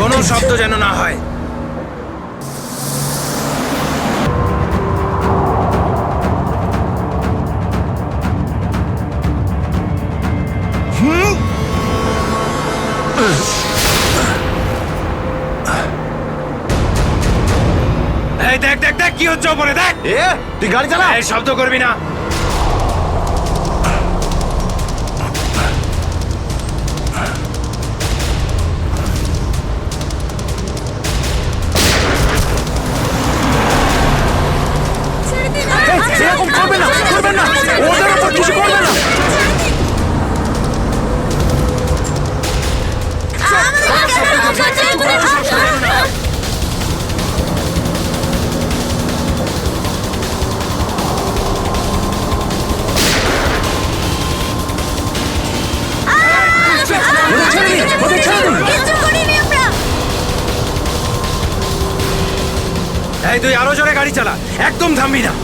কোনো শব্দ যেন না হয়। এই দেখ দেখ দেখ কি হচ্ছে ওপরে, দেখ। তুই গাড়ি চালা। এই শব্দ করবি না। এরকম করবে না, করবেন না, ওদের উপর কিছু করবে না। এই তুই আরো জোরে গাড়ি চালা, একদম থামবি না।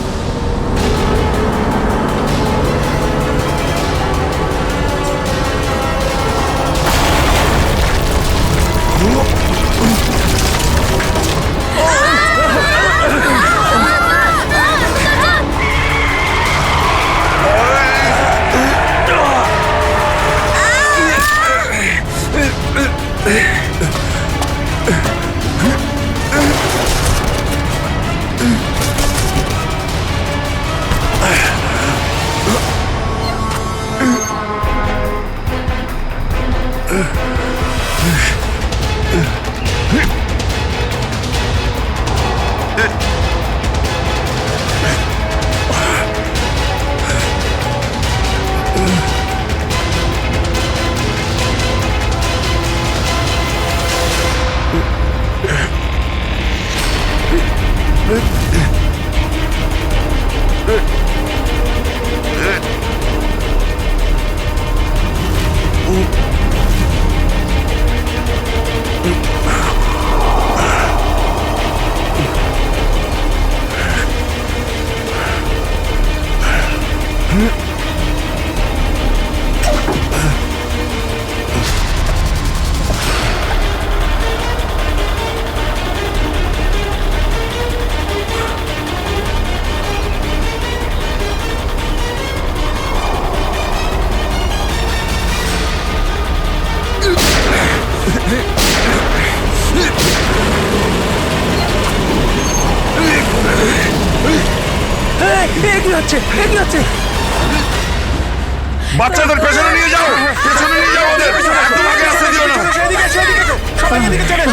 বাচ্চাদের পেছনে নিয়ে যাও, পেছনে নিয়ে যাও ওদের, একদম আগে আসতে দিও না।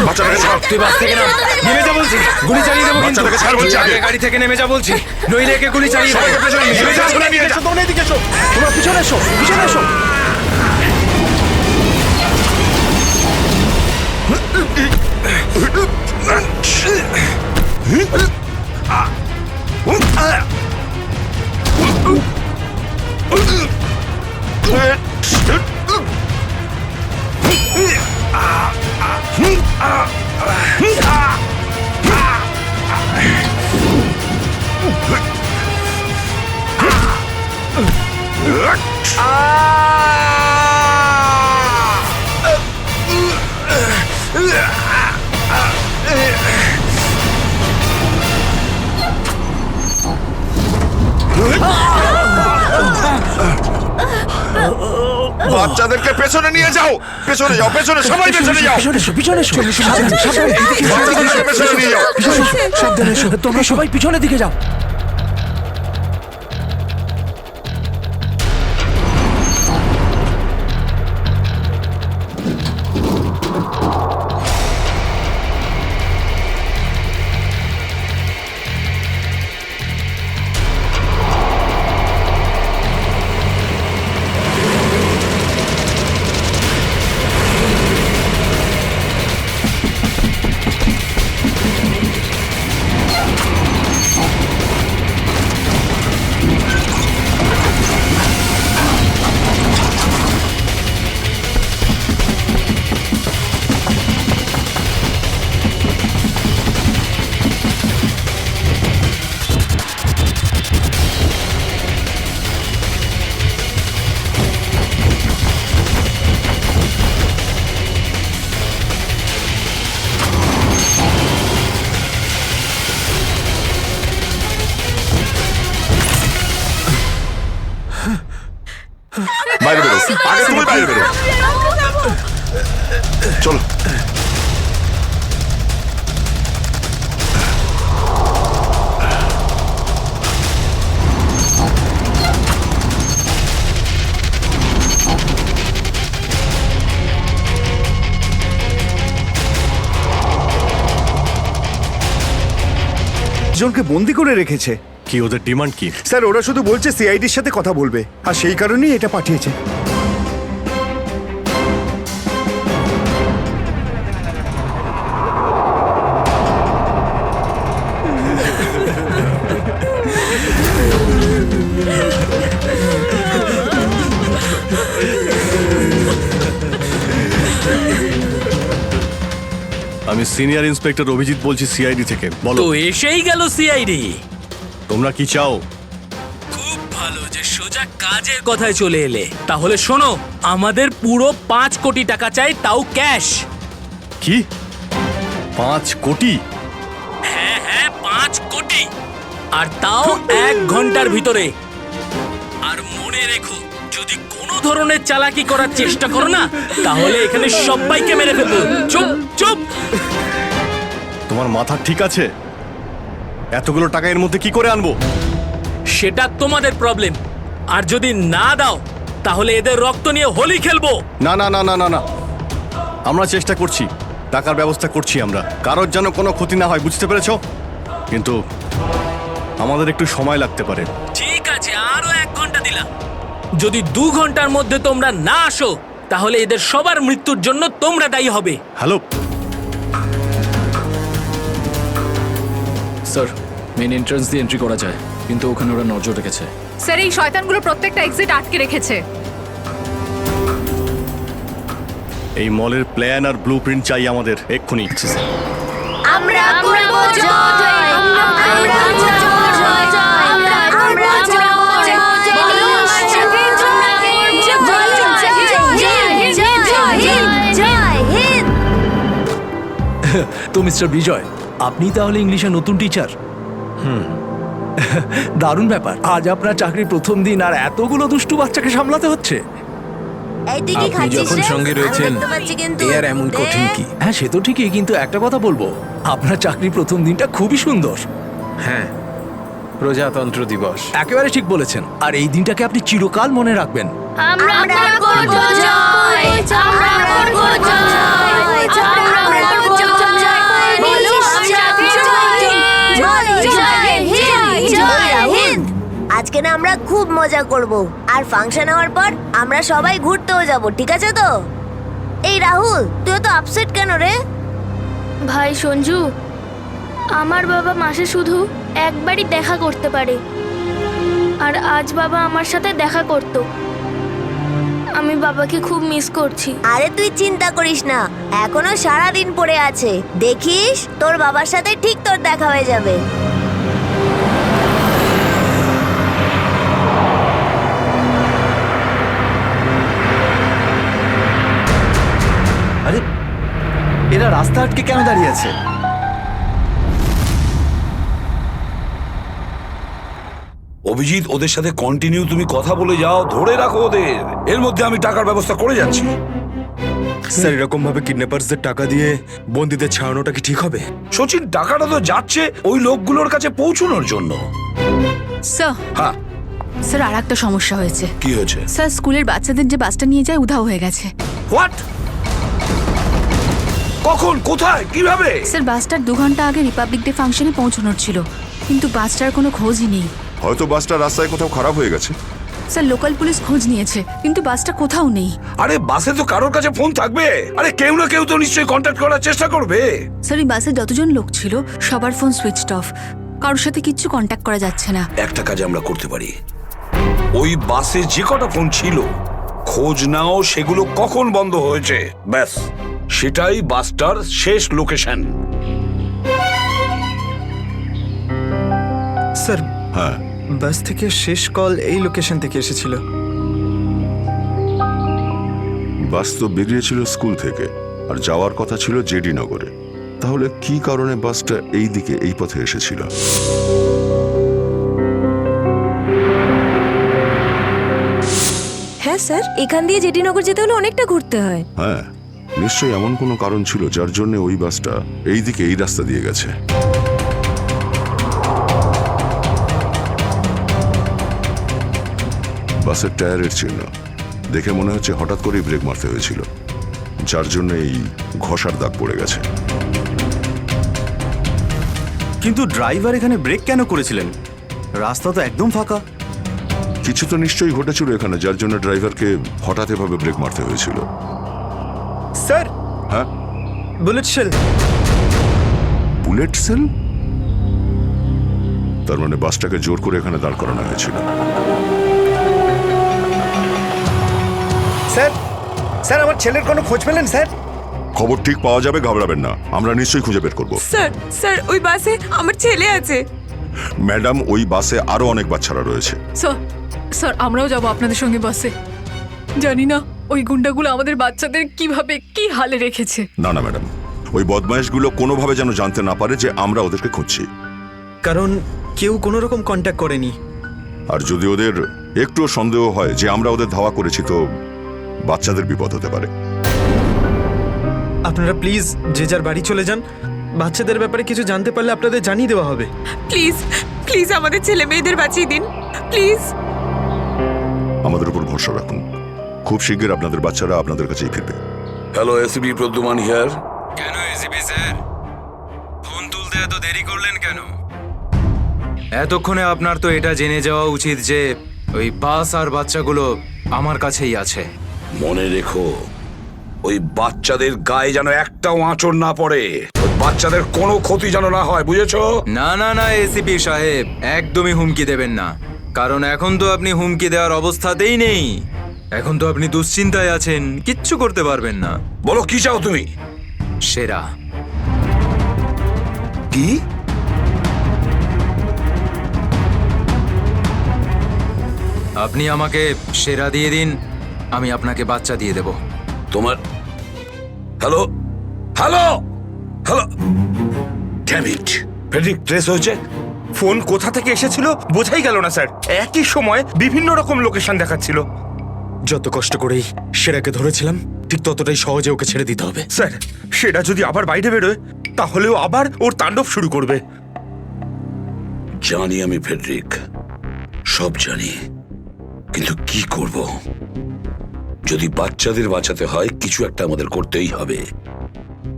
বাচ্চাটাকে ছাড়। তুই বাস থেকে নাম, নেমে যা বলছি, গুলি চালিয়ে দেবো কিন্তু। বাচ্চাটাকে ছাড় বলছি আগে। গাড়ি থেকে নেমে যা বলছি, নইলে একে গুলি চালিয়ে দেবো। সবাইকে পেছনে নিয়ে যাও, পেছনে নিয়ে যাও। তোমরা এদিকে এসো, তোমরা পিছনে এসো, পিছনে এসো। বাচ্চাদেরকে পেছনে নিয়ে যাও, পেছনে যাও, পেছনে, সবাই পেছনে যাও। পিছনে এসো, পিছনে এসো। বাচ্চাদেরকে পেছনে নিয়ে যাও। সাবধানে এসো, তোমরা সবাই পিছনের দিকে যাও। বলছি আগে তুমি বাইরে বেরো চলো জনকে বন্দি করে রেখেছে। কি ওদের ডিমান্ড কি? স্যার ওরা শুধু বলছে সিআইডির সাথে কথা বলবে, আর সেই কারণেই এটা পাঠিয়েছে। আমি সিনিয়র ইন্সপেক্টর অভিজিৎ বলছি সিআইডি থেকে। বলো তো এসেই গেল সিআইডি। তোমরা কি চাও? খুব ভালো যে সোজা কাজের কথায় চলে এলে। তাহলে শোনো, আমাদের পুরো 5 কোটি টাকা চাই, তাও ক্যাশ। কি 5 কোটি? হ্যাঁ 5 কোটি, আর তাও 1 ঘন্টার ভিতরে। আর মনে রেখো, যদি কোনো ধরনের চালাকি করার চেষ্টা করো না, তাহলে এখানে সবাইকে মেরে ফেলবো। চুপ চুপ। তোমার মাথা ঠিক আছে? এতগুলো টাকা এর মধ্যে কি করে আনবো? সেটা তোমাদের প্রবলেম। আর যদি না দাও, তাহলে এদের রক্ত নিয়ে হোলি খেলবো। না না না না না না, আমরা চেষ্টা করছি, টাকার ব্যবস্থা করছি আমরা, কারোর যেন কোনো ক্ষতি না হয়, বুঝতে পেরেছো? কিন্তু আমাদের একটু সময় লাগতে পারে। ঠিক আছে, আরো 1 ঘন্টা দিলাম। যদি 2 ঘন্টার মধ্যে তোমরা না আসো, তাহলে এদের সবার মৃত্যুর জন্য তোমরা দায়ী হবে। হ্যালো স্যার, মেন এন্ট্রান্স দিয়ে এন্ট্রি করা যায়, কিন্তু ওখানে ওরা নজর রেখেছে। স্যার এই শয়তানগুলো প্রত্যেকটা এক্সিট আটকে রেখেছে। এই মলের প্ল্যান আর ব্লুপ্রিন্ট চাই আমাদের এক্ষুনি। আমরা করব জয়, আমরা করব জয়, আমরা করব জয়, বলো আমার সাথে জয় হিন্দ। তো মিস্টার বিজয়, আপনি তাহলে ইংলিশের নতুন টিচার? দারুণ ব্যাপার। আজ আপনার চাকরির প্রথম দিন আর এতগুলো দুষ্টু বাচ্চাকে সামলাতে হচ্ছে। এই তুই কি আপনি খাচ্ছিস যখন রে? সঙ্গে আমি রয়েছেন, দেখতে পাচ্ছি কিন্তু। এ আর এমন কঠিন কি? হ্যাঁ সে তো ঠিকই, কিন্তু একটা কথা বলবো, আপনার চাকরির প্রথম দিনটা খুবই সুন্দর। হ্যাঁ, প্রজাতন্ত্র দিবস। একেবারে ঠিক বলেছেন, আর এই দিনটাকে আপনি চিরকাল মনে রাখবেন। আমরা করব জয়, আমরা করব জয়, আমরা করব জয়, বলো আমার সাথে জয় হিন্দ। আজকে না আমরা খুব মজা করব, আর ফাংশন হওয়ার পর আমরা সবাই ঘুরতেও যাব, ঠিক আছে তো? এই রাহুল, তুই তো আপসেট কেন রে? ভাই সঞ্জু, আমার বাবা মাসে শুধু একবারই দেখা করতে পারে, আর আজ বাবা আমার সাথে দেখা করত। আমি বাবাকে খুব মিস করছি। আরে তুই চিন্তা করিস না, এখনো সারা দিন পড়ে আছে, দেখিস তোর বাবার সাথে ঠিক তোর দেখা হয়ে যাবে। আরে এরা রাস্তা আটকে কেন দাঁড়িয়ে আছে? অভিজিৎ, ওদের সাথে কন্টিনিউ তুমি কথা বলে যাও, ধরে রাখো ওদের। এর মধ্যে আমি টাকার ব্যবস্থা করে যাচ্ছি। স্যার, এরকম ভাবে কিডন্যাপারসদের টাকা দিয়ে বন্দীদের ছাড়ানোটা কি ঠিক হবে? সচিন, টাকাটা তো যাচ্ছে ওই লোকগুলোর কাছে পৌঁছানোর জন্য। স্যার হ্যাঁ, স্যার আর একটা সমস্যা হয়েছে। কি হয়েছে? স্যার স্কুলের বাচ্চাদের যে বাসটা নিয়ে যায় উধাও হয়ে গেছে। হোয়াট? কখন, কোথায়, কিভাবে? স্যার বাসটার 2 ঘন্টা আগে রিপাবলিক ডে ফাংশনে পৌঁছানোর ছিল, কিন্তু বাসটার কোনো খোঁজই নেই। হয়তো বাসটা রাস্তায় কোথাও খারাপ হয়ে গেছে। স্যার লোকাল পুলিশ খোঁজ নিয়েছে, কিন্তু বাসটা কোথাও নেই। আরে বাসে তো কারোর কাছে ফোন থাকবে, আরে কেউ না কেউ তো নিশ্চয়ই কন্ট্যাক্ট করার চেষ্টা করবে। স্যার এই বাসে যতজন লোক ছিল সবার ফোন সুইচড অফ, কারোর সাথে কিচ্ছু কন্ট্যাক্ট করা যাচ্ছে না। একটা কাজ আমরা করতে পারি, ওই বাসে যে কটা ফোন ছিল খোঁজ নাও সেগুলো কখন বন্ধ হয়েছে, ব্যাস সেটাই বাসটার শেষ লোকেশন। স্যার হ্যাঁ, বাস থেকে শেষ কল এই লোকেশন থেকে এসেছিল। বাস তো বেরিয়েছিল স্কুল থেকে আর যাওয়ার কথা ছিল জেডি নগরে। তাহলে কি কারণে বাসটা এই দিকে এই পথে এসেছিল? হ্যাঁ স্যার, এখান দিয়ে জেটিনগর যেতে হলে অনেকটা ঘুরতে হয়। হ্যাঁ, নিশ্চয়ই এমন কোনো কারণ ছিল যার জন্য ওই বাসটা এই দিকে এই রাস্তা দিয়ে গেছে। বাসের টায়ারের চিহ্ন দেখে মনে হচ্ছে হঠাৎ করেই ব্রেক মারতে হয়েছিল, যার জন্য এই ঘষার দাগ পড়ে গেছে। কিন্তু ড্রাইভার এখানে ব্রেক কেন করেছিলেন? রাস্তা তো একদম ফাঁকা। কিছু তো নিশ্চয়ই ঘটেছিল এখানে, যার জন্য ড্রাইভারকে হঠাৎ এভাবে ব্রেক মারতে হয়েছিল। স্যার, হ্যাঁ, বুলেট শেল। Bullet sell? তার মানে বাসটাকে জোর করে এখানে দাঁড় করানো হয়েছিল। স্যার, স্যার আমার ছেলের কোনো খোঁজ পেলেন স্যার? খবর ঠিক পাওয়া যাবে, ঘাবড়াবেন না, আমরা নিশ্চয়ই খুঁজে বের করব। স্যার, স্যার ওই বাসে আমার ছেলে আছে। ম্যাডাম, ওই বাসে আরো অনেক বাচ্চারা রয়েছে। স্যার, স্যার আমরাও যাব আপনাদের সঙ্গে বাসে। জানি না ওই গুন্ডাগুলো আমাদের বাচ্চাদের কিভাবে কি হালে রেখেছে। না না ম্যাডাম, ওই বদমাইশগুলো কোনোভাবে যেন জানতে না পারে যে আমরা ওদেরকে খুঁজছি। কারণ কেউ কোনো রকম কন্ট্যাক্ট করেনি। আর যদি ওদের একটুও সন্দেহ হয় যে আমরা ওদের ধাওয়া করেছি, তো বাচ্চাদের বিপদ হতে পারে। আপনারা প্লিজ যে যার বাড়ি চলে যান। বাচ্চাদের ব্যাপারে কিছু জানতে পারলে আপনাদের জানিয়ে দেওয়া হবে। প্লিজ, প্লিজ আমাদের ছেলে মেয়েদের বাঁচিয়ে দিন প্লিজ। আমাদের উপর ভরসা রাখুন, খুব শীঘ্র আপনাদের বাচ্চারা আপনাদের কাছেই ফিরবে। Hello, ACP Pradyuman here. কেন এসিপি স্যার, ফোন তুলতে এত দেরি করলেন কেন? এতক্ষণে আপনার তো এটা জেনে যাওয়া উচিত যে ওই বাস আর বাচ্চাগুলো আমার কাছেই আছে। মনে রেখো, ওই বাচ্চাদের গায়ে যেন একটাও আঁচড় না পড়ে, ওই বাচ্চাদের কোনো ক্ষতি যেন না হয়, বুঝেছো? না না না এসিপি সাহেব, একদমই হুমকি দেবেন না, কারণ এখন তো আপনি হুমকি দেওয়ার অবস্থাতেই নেই। এখন তো আপনি দুশ্চিন্তায় আছেন, কিচ্ছু করতে পারবেন না। বলো কি চাও তুমি? সেরা। কি? আপনি আমাকে সেরা দিয়ে দিন, আমি আপনাকে বাচ্চা দিয়ে দেব। তোমার hello hello hello, damn it, Friedrich trace হয়েছে। ফোন কোথা থেকে এসেছিল বোঝাই গেল না স্যার। একই সময় বিভিন্ন রকম লোকেশন দেখাচ্ছিল। যত কষ্ট করেই সেরাকে ধরেছিলাম, ঠিক ততটাই সহজে ওকে ছেড়ে দিতে হবে। স্যার, সেটা যদি আবার বাইরে বেরোয় তাহলেও আবার ওর তাণ্ডব শুরু করবে। জানি আমি ফেডরিক, সব জানি, কিন্তু কি করব? যদি বাচ্চাদের বাঁচাতে হয়, কিছু একটা আমাদের করতেই হবে,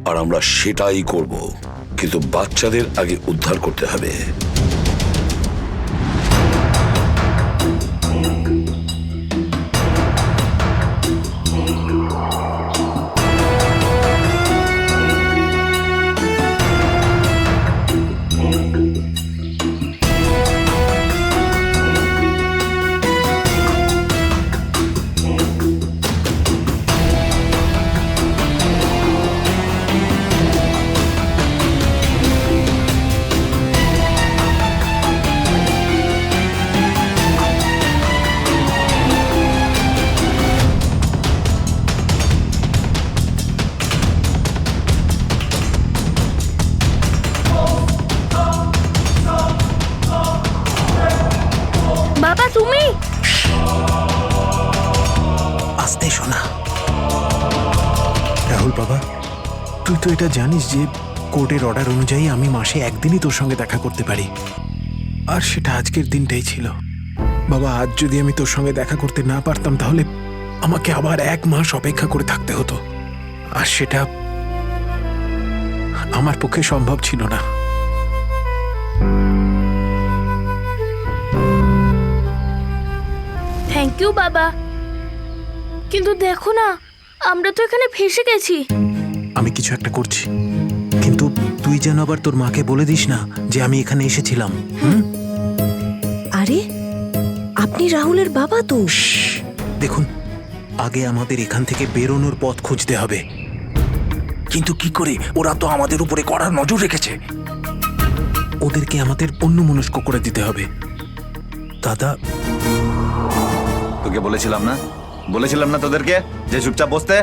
আর আমরা সেটাই করব, কিন্তু বাচ্চাদের আগে উদ্ধার করতে হবে। বাবা তুমি? আসতে শোনা। রাহুল বাবা, তুই তো এটা জানিস যে কোর্টের অর্ডার অনুযায়ী আমি মাসে একদিনই তোর সঙ্গে দেখা করতে পারি, আর সেটা আজকের দিনটাই ছিল। বাবা, আজ যদি আমি তোর সঙ্গে দেখা করতে না পারতাম তাহলে আমাকে আবার 1 মাস অপেক্ষা করে থাকতে হতো, আর সেটা আমার পক্ষে সম্ভব ছিল না। থ্যাংক ইউ বাবা, কিন্তু দেখো না আমরা তো এখানে ফেসে গেছি। আমি কিছু একটা করছি, কিন্তু তুই যেন আবার তোর মাকে বলে দিস না যে আমি এখানে এসেছিলাম। আরে আপনি রাহুলের বাবা তো। দেখুন, আগে আমাদের এখান থেকে বেরোনোর পথ খুঁজতে হবে। কিন্তু কি করে? ওরা তো আমাদের উপরে কড়া নজর রেখেছে। ওদেরকে আমাদের অন্যমনস্ক করে দিতে হবে। দাদা, তোকে বলেছিলাম না তোদেরকে যে চুপচাপ বসতে?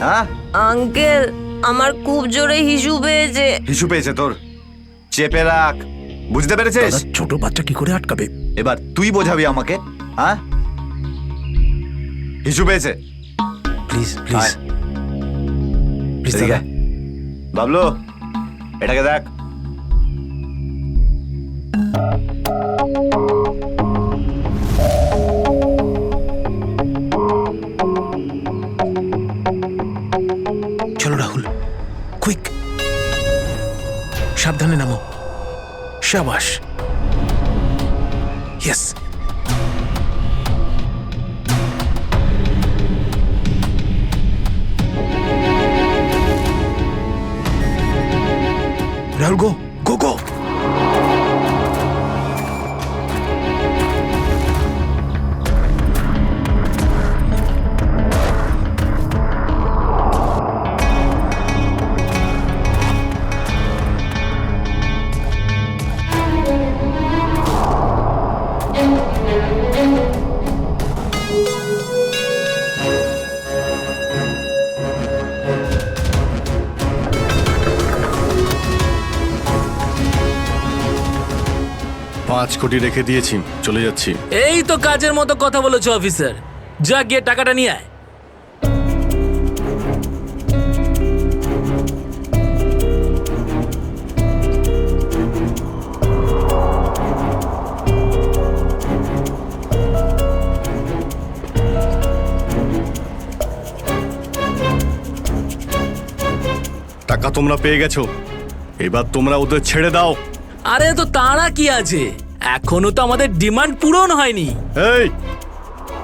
হ্যাঁ আঙ্কেল, আমার খুব জোরে হিসু পেয়েছে। হিসু পেয়েছে তোর? চেপে রাখ, বুঝতে পেরেছিস? ছোট বাচ্চা কি করে আটকাবে? এবার তুই বোঝাবি আমাকে। হ্যাঁ, হিসু পেয়েছে। প্লিজ প্লিজ প্লিজ এদিকে দাদা। আয়। বাবলু, এটাকে দেখ। চলো রাহুল, কুইক, সাবধানে নামো। শাবাশ, ইয়েস। রাহুল, গো গো গো। পাঁচ কোটি রেখে দিয়েছি, চলে যাচ্ছি। এই তো কাজের মতো কথা বলেছো অফিসার, যা গিয়ে টাকাটা নিয়ে আয়। টাকা তোমরা পেয়ে গেছো, এবার তোমরা ওদের ছেড়ে দাও। আরে তো তাড়া কি আছে, এখনো তো আমাদের ডিমান্ড পূরণ হয়নি। এই,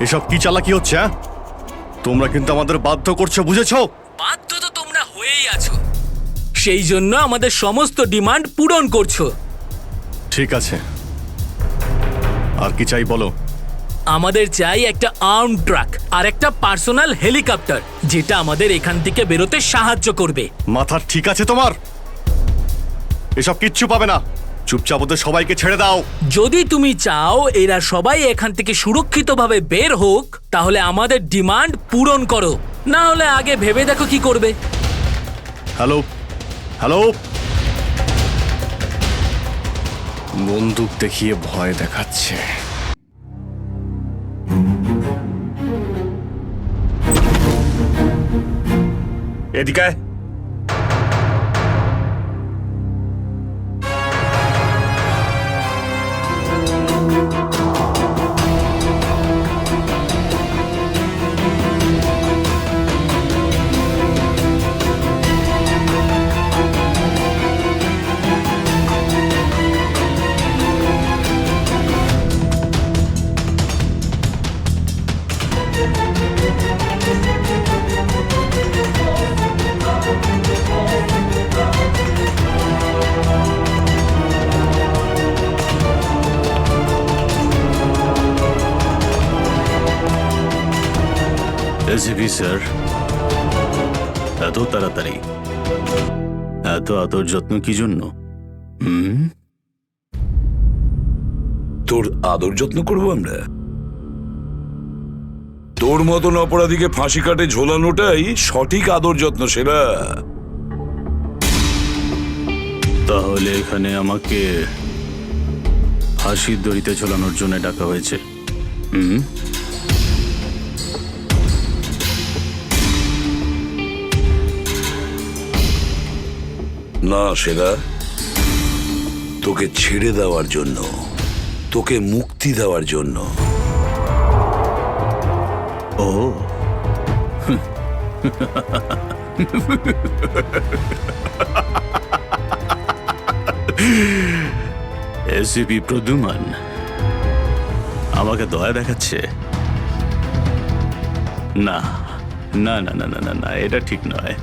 এসব কি চালাকি হচ্ছে? হ্যাঁ, তোমরা কিন্তু আমাদের বাধ্য করছো, বুঝেছো? বাধ্য তো তোমরা হয়েই আছো, সেই জন্য আমাদের সমস্ত ডিমান্ড পূরণ করছো। ঠিক আছে, আর কি চাই বলো? আমাদের চাই একটা আর্ম ট্রাক আর একটা পার্সোনাল হেলিকপ্টার, যেটা আমাদের এখান থেকে বেরোতে সাহায্য করবে। মাথা ঠিক আছে তোমার? এসব কিচ্ছু পাবে না, চুপচাপ ওদের সবাইকে ছেড়ে দাও। যদি তুমি চাও এরা সবাই এখান থেকে সুরক্ষিতভাবে বের হোক, তাহলে আমাদের ডিমান্ড পূরণ করো, না হলে আগে ভেবে দেখো কি করবে। হ্যালো হ্যালো, বন্দুক দেখিয়ে ভয় দেখাচ্ছে। এদিকে আয়। এসিপি স্যার, এত তাড়াতাড়ি, এত আদর যত্ন কি জন্য? তোর আদর যত্ন করবো আমরা? তোর মতন অপরাধীকে ফাঁসি কাটে ঝোলানোটাই সঠিক আদর যত্ন, সেরা। তাহলে এখানে আমাকে ফাঁসির দড়িতে ঝোলানোর জন্য ডাকা হয়েছে? না সেরা, তোকে ছেড়ে দেওয়ার জন্য, তোকে মুক্তি দেওয়ার জন্য। ও এসিপি প্রদ্যুমান আমাকে দয়া দেখাচ্ছে? না না না না না না না, এটা ঠিক নয়।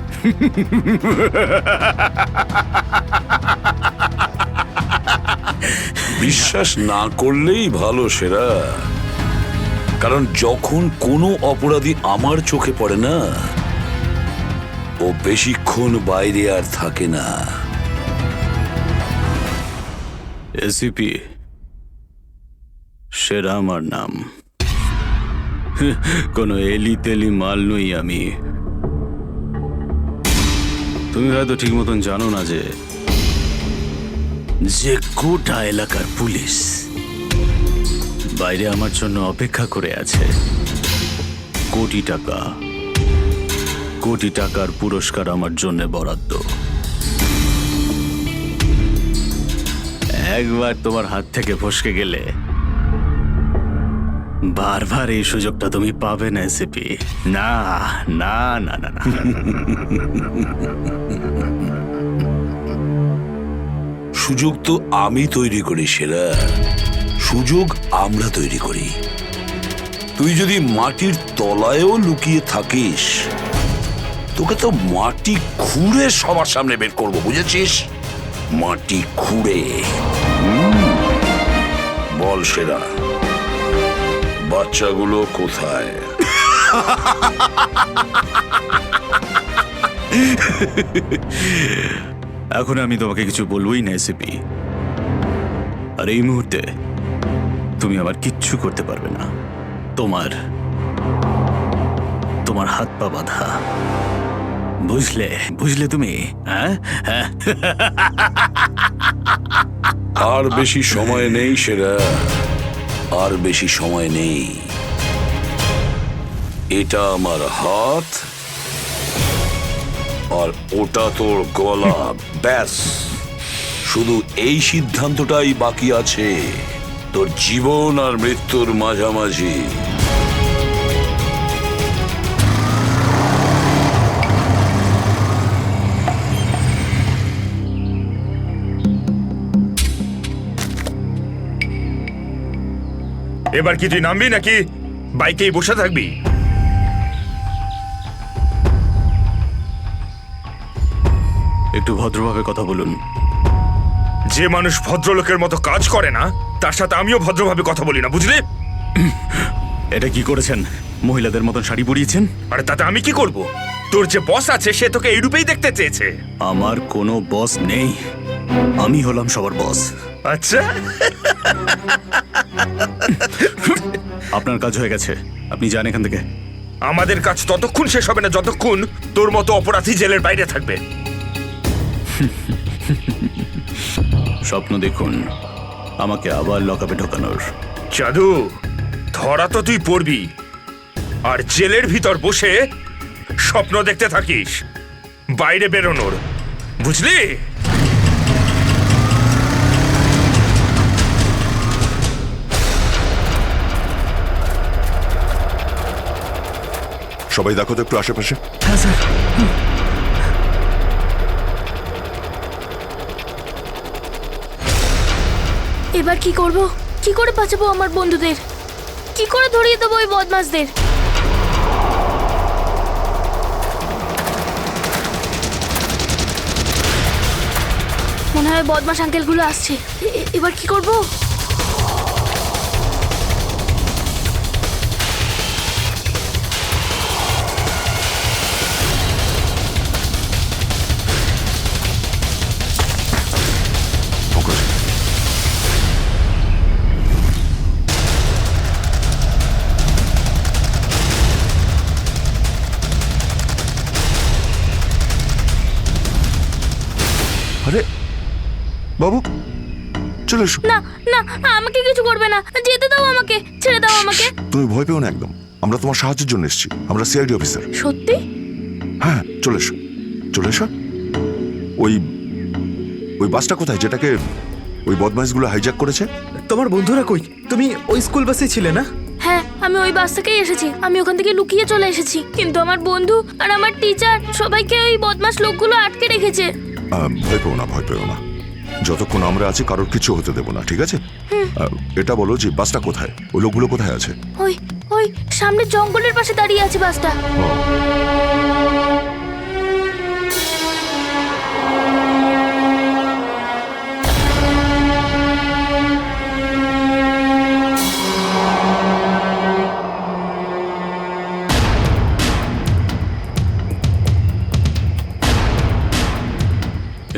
বিশ্বাস না করলেই ভালো সেরা, কারণ যখন কোনো অপরাধী আমার চোখে পড়ে না, ও বেশিক্ষণ বাইরে আর থাকে না। এসিপি, সেরা আমার নাম, কোনো এলি তেলি মাল নই আমি। তুমি হয়তো ঠিক মতন জানো না যে গোটা এলাকার পুলিশ বাইরে আমার জন্য অপেক্ষা করে আছে। কোটি টাকা, কোটি টাকার পুরস্কার আমার জন্য বরাদ্দ। একবার তোমার হাত থেকে ফসকে গেলে বারবার এই সুযোগটা তুমি পাবে না এসিপি। না না না না না। সুযোগ তো আমি তৈরি করি সেরা, সুযোগ আমরা তৈরি করি। তুই যদি মাটির তলায়ও লুকিয়ে থাকিস, তোকে তো মাটি খুঁড়ে সবার সামনে বের করবো, বুঝেছিস? মাটি খুঁড়ে। বল সেরা, বাচ্চাগুলো কোথায়? এখন আমি তোমাকে কিছু বলবোই না এসিপি। আর এই মুহূর্তে তুমি আবার কিচ্ছু করতে পারবে না। তোমার তোমার হাত পা বাঁধা। বুঝলে বুঝলে তুমি? হ্যাঁ হ্যাঁ। আর বেশি সময় নেই সেরা, আর বেশি সময় নেই। এটা আমার হাত আর ওটা তোর গলা, ব্যাস। শুধু এই সিদ্ধান্তটাই বাকি আছে, তোর জীবন আর মৃত্যুর মাঝামাঝি। এবার কি তুই নামবি নাকি বাইকেই বসে থাকবি? একটু ভদ্রভাবে কথা বলুন। যে মানুষ ভদ্রলোকের মতো কাজ করে না, তার সাথে আমিও ভদ্রভাবে কথা বলি না, বুঝলি? এটা কি করেছেন? মহিলাদের মতন শাড়ি পরিয়েছেন? আরে তাতে আমি কি করব? তোর যে বস আছে সে তোকে এই রূপেই দেখতে চেয়েছে। আমার কোনো বস নেই, আমি হলাম সবার বস। আচ্ছা, আপনার কাজ হয়ে গেছে, আপনি যান এখান থেকে। আমাদের কাজ ততক্ষণ শেষ হবে না যতক্ষণ তোর মতো অপরাধী জেলের বাইরে থাকবে। স্বপ্ন দেখুন আমাকে আবার লকআপে ঢোকানোর। জাদু, ধরা তো তুই পড়বি, আর জেলের ভিতর বসে স্বপ্ন দেখতে থাকিস বাইরে বেরোনোর, বুঝলি? সবাই দেখো তো একটু আশেপাশে। হ্যাঁ স্যার। এবার কি করব? কি করে বাঁচাবো আমার বন্ধুদের? কি করে ধরিয়ে দেবো ওই বদমাশদের? মনে হয় বদমাশ আঙ্কেলগুলো আসছে। এবার কি করব? আরে বাবু, চলে এসো। না না, আমাকে কিছু করবে না, যেতে দাও আমাকে, ছেড়ে দাও আমাকে। তুমি ভয় পেও না একদম, আমরা তোমার সাহায্যের জন্য এসেছি। আমরা সিআইডি অফিসার। সত্যি? হ্যাঁ, চলে এসো, চলে এসো। ওই ওই বাসটা কোথায় যেটাকে ওই বদমাইশগুলো হাইজ্যাক করেছে? তোমার বন্ধুরা কই? তুমি ওই স্কুল বাসে ছিলে না? হ্যাঁ, আমি ওই বাস থেকেই এসেছি। আমি ওখান থেকে লুকিয়ে চলে এসেছি, কিন্তু আমার বন্ধু আর আমার টিচার সবাইকে ওই বদমাশ লোকগুলো আটকে রেখেছে। ভয় পেও না, ভয় পেও না। যতক্ষণ আমরা আছি কারোর কিছু হতে দেবো না, ঠিক আছে? এটা বলো যে বাসটা কোথায়, ওই লোকগুলো কোথায় আছে? ওই ওই সামনে জঙ্গলের পাশে দাঁড়িয়ে আছে বাসটা।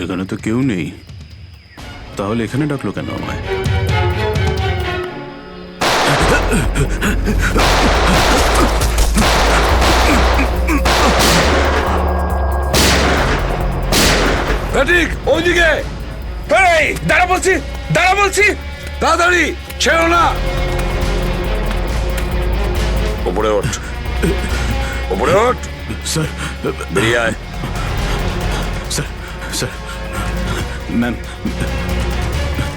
এখানে তো কেউ নেই, তাহলে এখানে ডাকলো কেন আমায়? ওইদিকে দাঁড়া বলছি, দাঁড়া বলছি, তাড়াতাড়ি, ছেড়ো না। ওপরে ওঠ। ওপরে ওঠ। স্যার বেরিয়ে আয়। Sir sir ma'am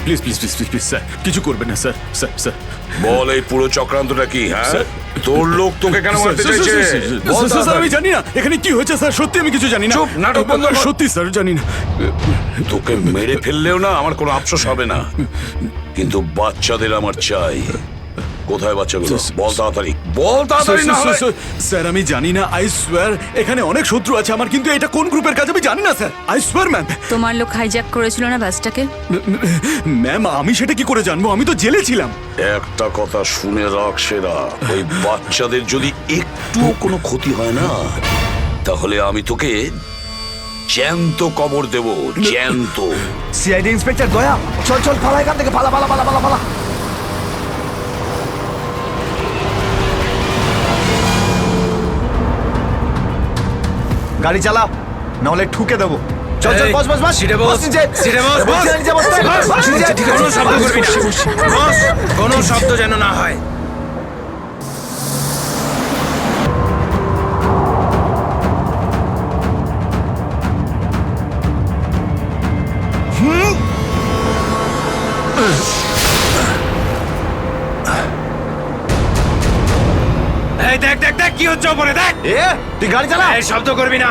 please please please please please sir কিছু করবেন না স্যার স্যার স্যার বল এই পুরো চক্রান্তটা কি? হ্যাঁ, তোর লোক তোকে কেন মারতে স্যার, চাইছে? স্যার, স্যার, বল স্যার, স্যার, আমি তাড়াতাড়ি। জানি না এখানে কি হয়েছে স্যার, সত্যি আমি কিছু জানি না। চুপ, নাটক বন্ধ কর। সত্যি স্যার জানি না। তোকে মেরে ফেললেও না আমার কোনো আফসোস হবে না, কিন্তু বাচ্চাদের আমার চাই। কোথায় বাচ্চাগুলো? বল তাড়াতাড়ি, বল তাড়াতাড়ি না হলে। স্যার আমি জানি না, আই সোয়ার এখানে অনেক শত্রু আছে আমার, কিন্তু এটা কোন গ্রুপের কাজ আমি জানি না স্যার, আই সোয়ার ম্যাম। তোমার লোক হাইজ্যাক করেছিল না বাসটাকে? ম্যাম আমি সেটা কি করে জানবো, আমি তো জেলে ছিলাম। একটা কথা শুনে রাখ সেরা, ওই বাচ্চাদের যদি একটুও কোনো ক্ষতি হয় না, তাহলে আমি তোকে জ্যান্ত কবর দেব, জ্যান্ত। সিআইডি ইন্সপেক্টর দয়া, চল চল পালা এখান থেকে, পালা পালা পালা পালা পালা। গাড়ি চালা, নাহলে ঠুকে দেবো। চল চল, বস বস বস, সিটে বস, বস নিচে। সিটে বস, বস বস। নিচে, বস বস, বস নিচে। ঠিক আছে, কোনো শব্দ করবি না। বস, কোনো শব্দ যেন না হয়। এই দেখ দেখ দেখ কি হচ্ছে ওপরে, দেখ। তুই গাড়ি চালা। এই শব্দ করবি না।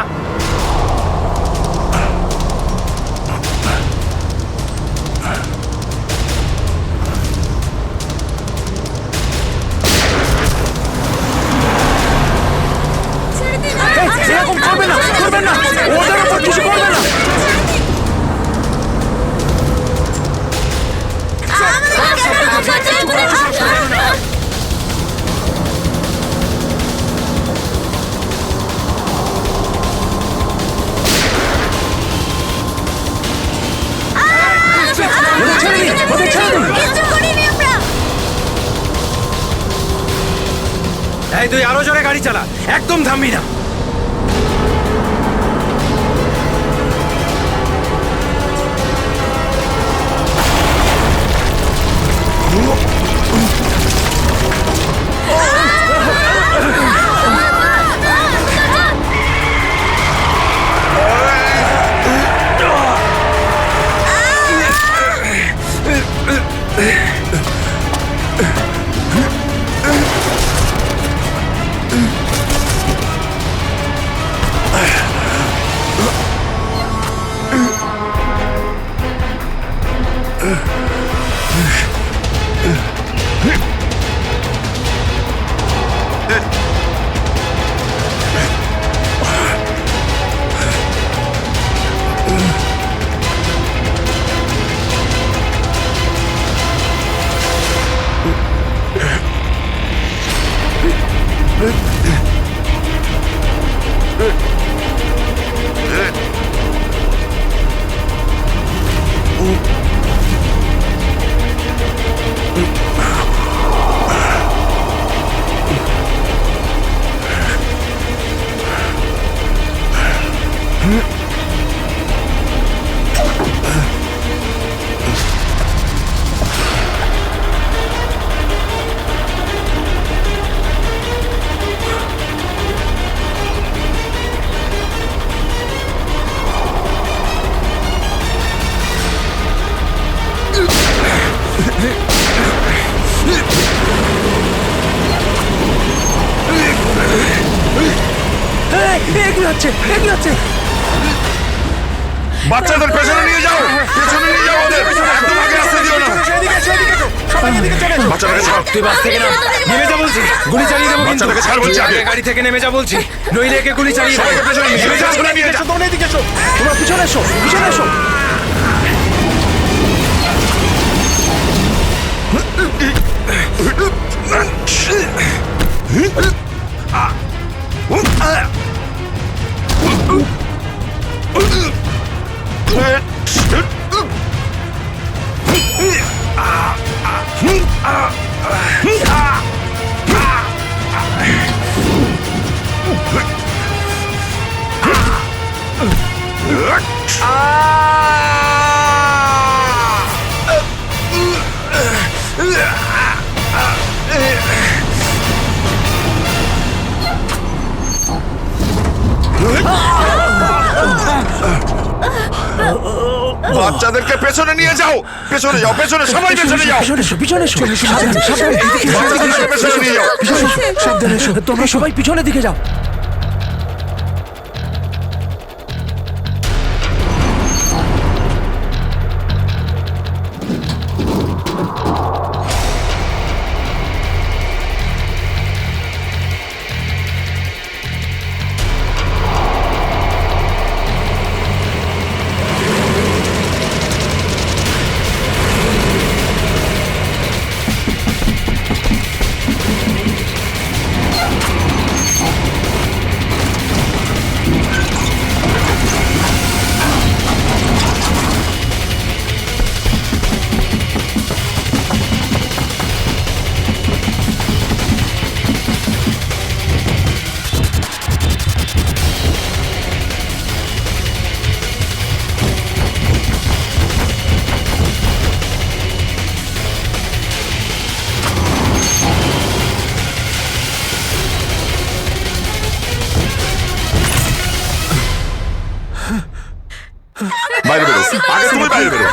এরকম করবে না, করবেন না, ওদের উপর কিছু করবে না। এই তুই আরো জোরে গাড়ি চালা, একদম থামবি না। বাচ্চাদের পেছনে নিয়ে যাও, পেছনে নিয়ে যাও ওদের, একদম আগে আসতে দিও না। বাচ্চাটাকে ছাড়। তুই বাস থেকে নাম, নেমে যা বলছি, গুলি চালিয়ে দেবো কিন্তু। বাচ্চাটাকে ছাড় বলছি আগে। গাড়ি থেকে নেমে যা বলছি, নইলে একে গুলি চালিয়ে দেবো। সবাইকে পেছনে নিয়ে যাও, পেছনে নিয়ে যাও। তোমরা এদিকে এসো, তোমরা পিছনে এসো, পিছনে এসো। বাচ্চাদেরকে পেছনে নিয়ে যাও, পেছনে যাও, পেছনে সবাই পেছনে যাও, বাচ্চাদেরকে পেছনে নিয়ে যাও। সাবধানে এসো, তোমরা সবাই পিছনের দিকে যাও। বাইরে বেরো, আগে তুমি বাইরে বেরো।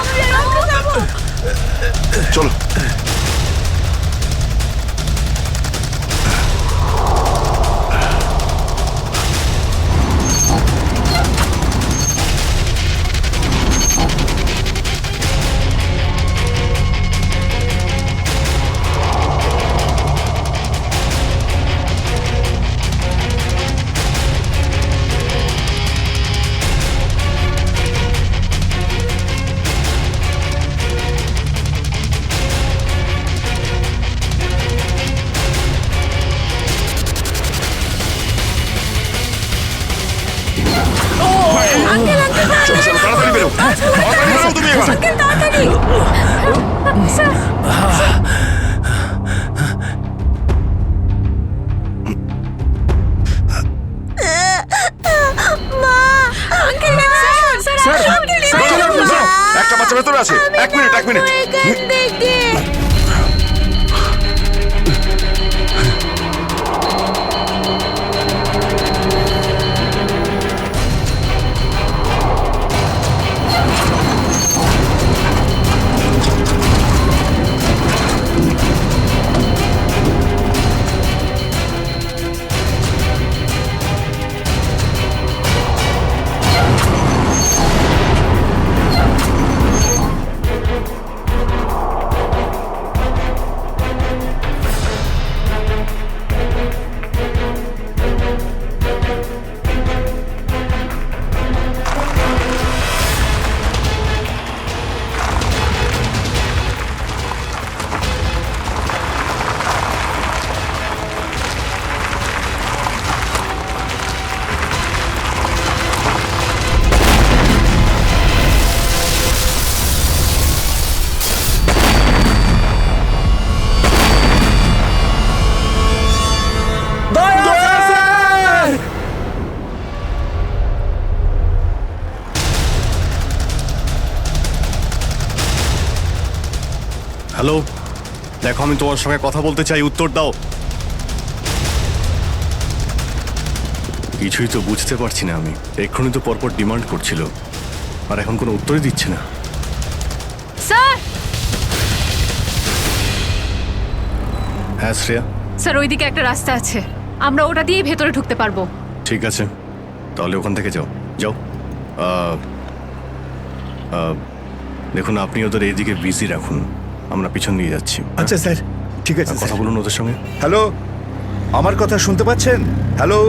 চলো। তাড়াতাড়ি বেরো, তাড়াতাড়ি বেরো তুমি এবার। একটা বাচ্চা ভেতরে আছে, এক মিনিট, এক মিনিট। হ্যালো, দেখো আমি তোমার সঙ্গে কথা বলতে চাই, উত্তর দাও। কিছুই তো বুঝতে পারছি না আমি। এক্ষুনি তো পরপর ডিমান্ড করছিল, আর এখন কোনো উত্তরই দিচ্ছে না। স্যার, হ্যাঁ শ্রেয়া। স্যার ওইদিকে একটা রাস্তা আছে, আমরা ওটা দিয়েই ভেতরে ঢুকতে পারবো। ঠিক আছে, তাহলে ওখান থেকে যাও যাও। দেখুন, আপনি ওদের এইদিকে বিজি রাখুন, আমরা পিছন নিয়ে যাচ্ছি। আচ্ছা স্যার, ঠিক আছে। কথা বলুন ওদের সঙ্গে। হ্যালো, আমার কথা শুনতে পাচ্ছেন? হ্যালো,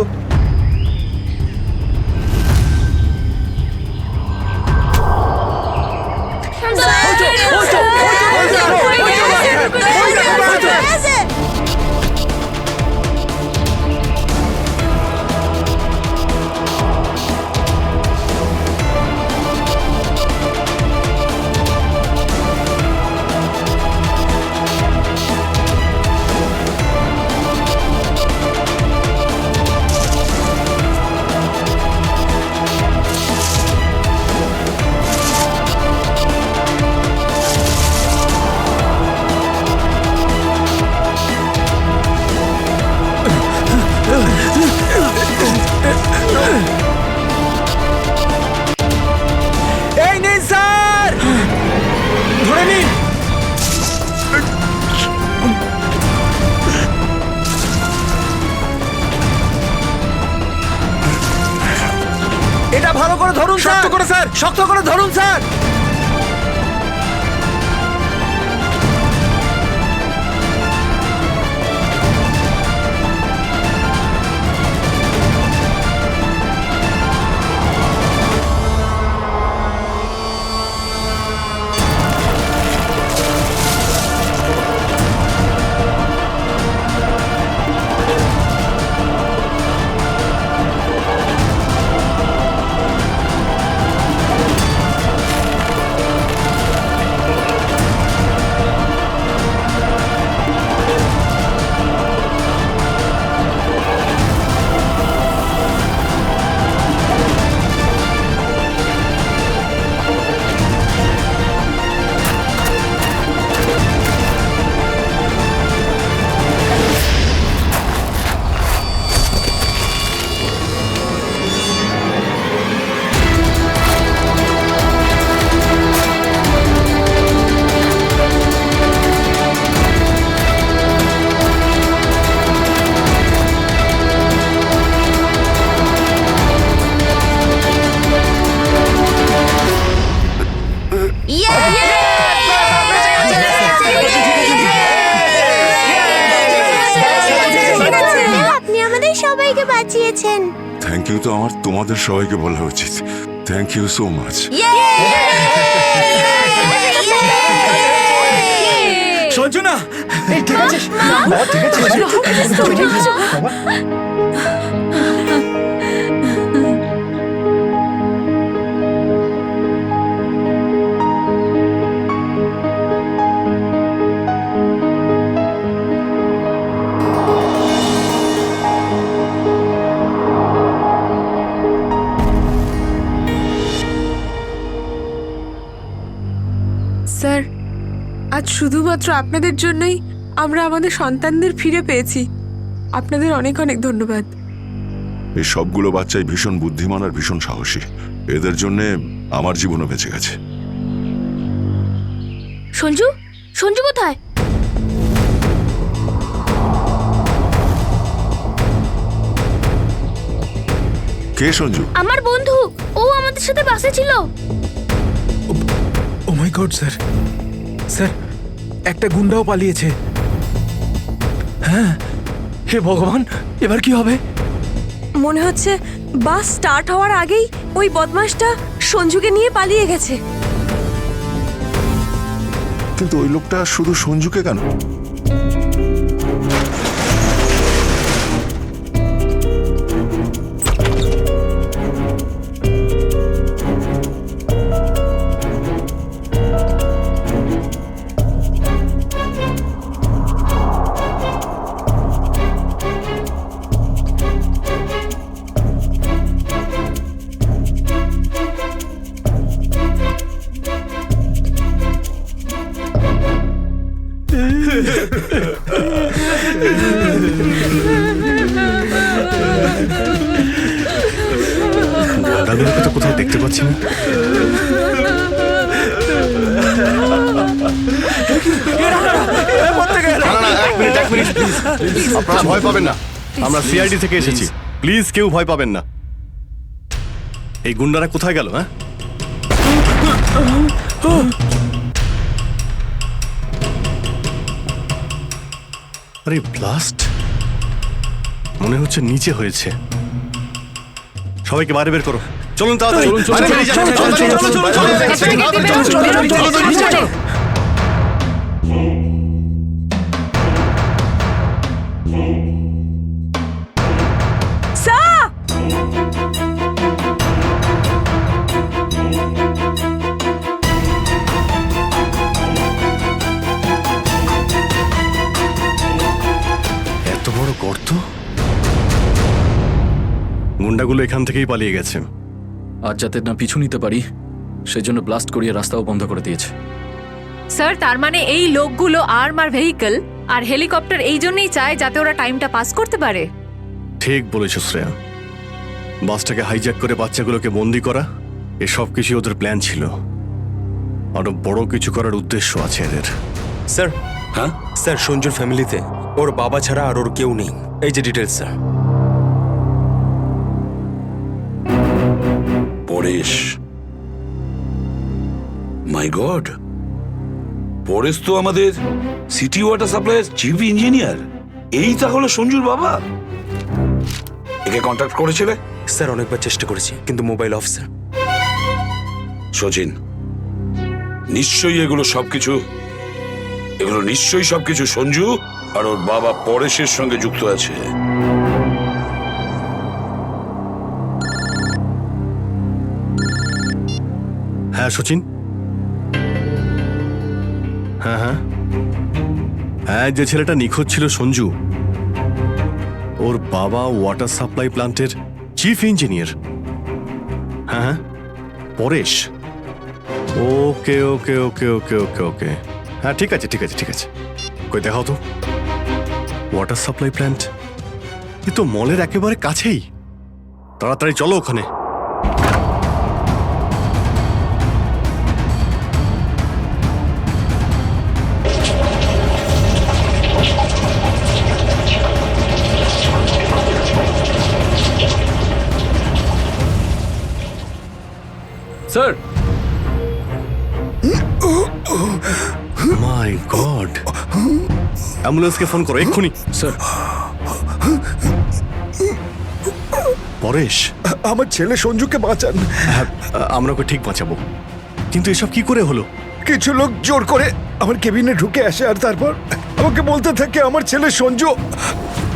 করে স্যার, শক্ত করে ধরুন স্যার। আপনি আমাদের সবাইকে বাঁচিয়েছেন। থ্যাংক ইউ তো আমার তোমাদের সবাইকে বলা উচিত। Thank you so much. Sanjana ঠিক আছে, ঠিক আছে। স্যার, আজ শুধুমাত্র আপনাদের জন্যই আমরা আমাদের সন্তানদের ফিরে পেয়েছি। আপনাদের অনেক অনেক ধন্যবাদ। এই সবগুলো বাচ্চাই ভীষণ বুদ্ধিমান আর ভীষণ সাহসী। এদের জন্যে আমার জীবনও বেঁচে গেছে। সঞ্জু, সঞ্জু কোথায়? কে সঞ্জু? আমার বন্ধু, ও আমাদের সাথে বাসে ছিল। ও মাই গড স্যার, স্যার একটা গুন্ডাও পালিয়েছে। হ্যাঁ, হে ভগবান, এবার কি হবে? মনে হচ্ছে বাস স্টার্ট হওয়ার আগেই ওই বদমাশটা সঞ্জুকে নিয়ে পালিয়ে গেছে। কিন্তু ওই লোকটা শুধু সঞ্জুকে কেন? দাদুকে তো কোথাও দেখতে পাচ্ছি না। আপনারা ভয় পাবেন না, আমরা সিআইডি থেকে এসেছি। প্লিজ কেউ ভয় পাবেন না। এই গুন্ডারা কোথায় গেল? হ্যাঁ, আরে ব্লাস্ট মনে হচ্ছে নিচে হয়েছে। সবাইকে বাইরে বের করো, চলুন তাড়াতাড়ি। এত বড় গর্ত! গুন্ডাগুলো এখান থেকেই পালিয়ে গেছে। আজ যাতে না পিছু নিতে পারি সেজন্য ব্লাস্ট করিয়ে রাস্তাও বন্ধ করে দিয়েছে। স্যার, তার মানে এই লোকগুলো আর্মার ভেহিকল আর হেলিকপ্টার এই জন্যই চায় যাতে ওরা টাইমটা পাস করতে পারে। ঠিক বলেছ শ্রেয়া। বাসটাকে হাইজ্যাক করে বাচ্চাগুলোকে বন্দি করা, এসব কিছু ওদের প্ল্যান ছিল। আরো বড় কিছু করার উদ্দেশ্য আছে এদের। স্যার, হ্যাঁ স্যার, সঞ্জুর ফ্যামিলিতে ওর বাবা ছাড়া আর ওর কেউ নেই। এই যে ডিটেলস স্যার। পরেশ, মাই গড, পরেশ তো আমাদের সিটি ওয়াটার সাপ্লাইয়ের চিফ ইঞ্জিনিয়ার। এই তাহলে সঞ্জুর বাবা। একে কন্ট্যাক্ট করেছিলে? স্যার অনেকবার চেষ্টা করেছি কিন্তু মোবাইল অফ স্যার। সচিন, নিশ্চয়ই এগুলো সবকিছু সঞ্জু আর ওর বাবা পরেশের সঙ্গে যুক্ত আছে। হ্যাঁ সচিন, হ্যাঁ হ্যাঁ হ্যাঁ, যে ছেলেটা নিখোঁজ ছিল সঞ্জু, ওর বাবা ওয়াটার সাপ্লাই প্ল্যান্টের চিফ ইঞ্জিনিয়ার। হ্যাঁ হ্যাঁ, পরেশ। ওকে ওকে ওকে ওকে ওকে ওকে, হ্যাঁ ঠিক আছে ঠিক আছে ঠিক আছে। কই দেখাও তো ওয়াটার সাপ্লাই প্ল্যান্ট। এ তো মলের একেবারে কাছেই। তাড়াতাড়ি চলো ওখানে। স্যার, মাই গড, অ্যাম্বুলেন্সকে ফোন করো এক্ষুনি। স্যার, পরেশ, আমার ছেলে সঞ্জুকে বাঁচান। হ্যাঁ, আমরা ওকে ঠিক বাঁচাবো, কিন্তু এসব কি করে হলো? কিছু লোক জোর করে আমার কেবিনে ঢুকে আসে আর তারপর আমাকে বলতে থাকে আমার ছেলে সঞ্জু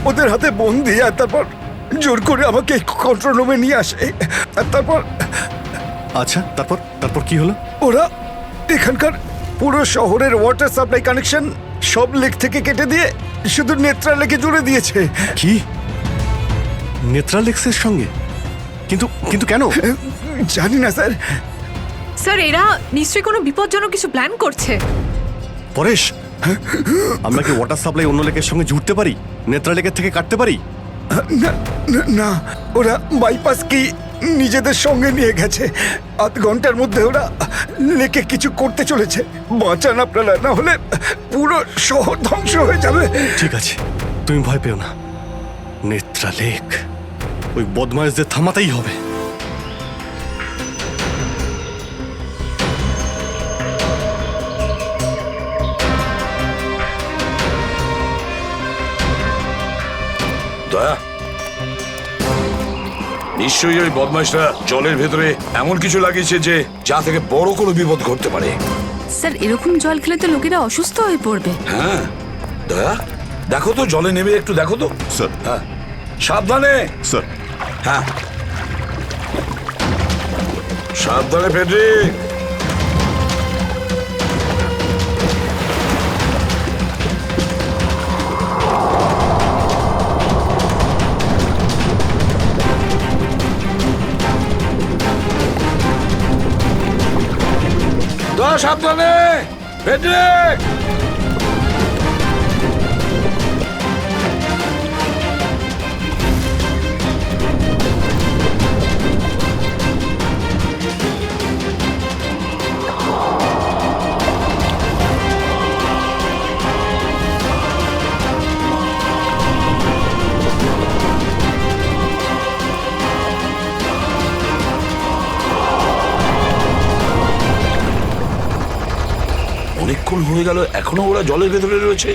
ওদের হাতে বন্দি, আর তারপর জোর করে আমাকে কন্ট্রোল রুমে নিয়ে আসে। আর তারপর আচ্ছা, তারপর তারপর কি হলো? ওরা এখানকার পুরো শহরের ওয়াটার সাপ্লাই কানেকশন সব লেক থেকে কেটে দিয়ে শুধু নেত্রা লেকে জুড়ে দিয়েছে। কি? নেত্রালেক্সের সঙ্গে? কিন্তু কিন্তু কেন? জানি না স্যার। স্যার, এরা নিশ্চয়ই কোনো বিপজ্জনক কিছু প্ল্যান করছে। পরেশ, আমরা কি ওয়াটার সাপ্লাই অন্য লেকের সঙ্গে জুড়তে পারি? নেত্রালেকের থেকে কাটতে পারি? না, ওরা বাইপাস কি নিজেদের সঙ্গে নিয়ে গেছে। আধ ঘন্টার মধ্যে ওরা লেকে কিছু করতে চলেছে। বাঁচান আপনারা, না হলে পুরো শহর ধ্বংস হয়ে যাবে। ঠিক আছে, তুমি ভয় পেও না। নেত্রালেক, ওই বদমাইশদের থামাতেই হবে। দয়া, নিশ্চয়ই ওই বদমাইশরা জলের ভেতরে এমন কিছু লাগিয়েছে যে যা থেকে বড় কোনো বিপদ ঘটতে পারে। স্যার, এরকম জল খেলে তো লোকেরা অসুস্থ হয়ে পড়বে। হ্যাঁ দয়া, দেখো তো জলে নেমে একটু দেখো তো। স্যার। হ্যাঁ, সাবধানে। স্যার। হ্যাঁ, সাবধানে ফেডরিক। দয়া, সাবধানে ফেডরিক। অনেকক্ষণ হয়ে গেল, এখনো ওরা জলের ভেতরে রয়েছে।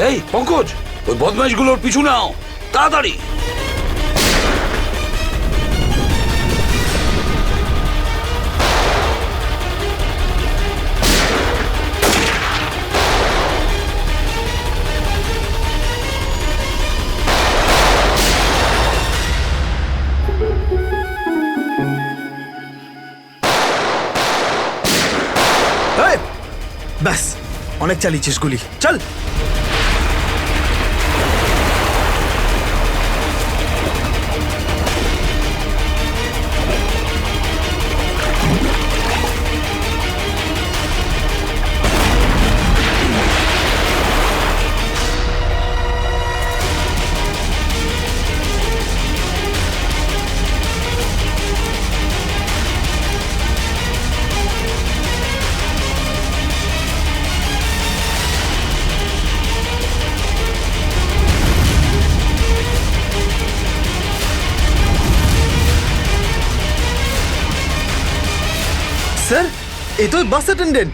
এই পঙ্কজ, ওই বদমাইশগুলোর পিছু নাও তাড়াতাড়ি। ব্যাস, অনেক চালিয়েছিস গুলি, চল। স্যার এ তো বাস অ্যাটেন্ডেন্ট।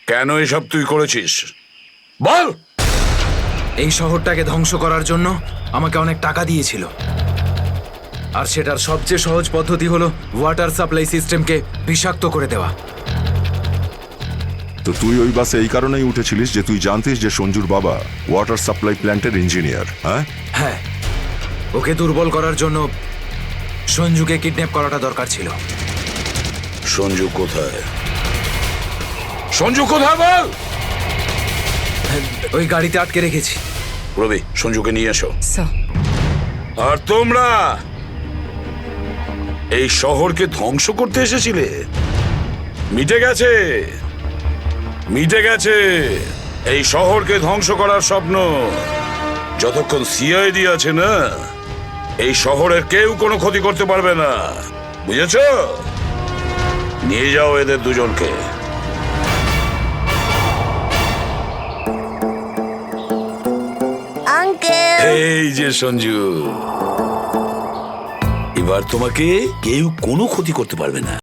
কেন এসব তুই করেছিস বল? এই শহরটাকে ধ্বংস করার জন্য আমাকে অনেক টাকা দিয়েছিল, আর সেটার সবচেয়ে সহজ পদ্ধতি হলো ওয়াটার সাপ্লাই সিস্টেমকে বিষাক্ত করে দেওয়া। তো তুই ওই বাসে এই কারণেই উঠেছিলিস যে তুই জানতিস যে সঞ্জুর বাবা ওয়াটার সাপ্লাই প্ল্যান্টের ইঞ্জিনিয়ার, হ্যাঁ? হ্যাঁ, ওকে দুর্বল করার জন্য সঞ্জুকে কিডন্যাপ করাটা দরকার ছিল। সঞ্জু কোথায়? সঞ্জু কোথায় বল? ওই গাড়িতে আটকে রেখেছি। রবি, সঞ্জুকে নিয়ে এসো। স্যার আর তোমরা এই শহরকে ধ্বংস করতে এসেছিলে? মিটে গেছে, মিটে গেছে এই শহরকে ধ্বংস করার স্বপ্ন। যতক্ষণ সিআইডি আছে না, এই শহরের কেউ কোনো ক্ষতি করতে পারবে না, বুঝেছ? নিয়ে যাও এদের দুজনকে। আঙ্কেল, এই যে সঞ্জু, এবার তোমাকে কেউ কোনো ক্ষতি করতে পারবে না।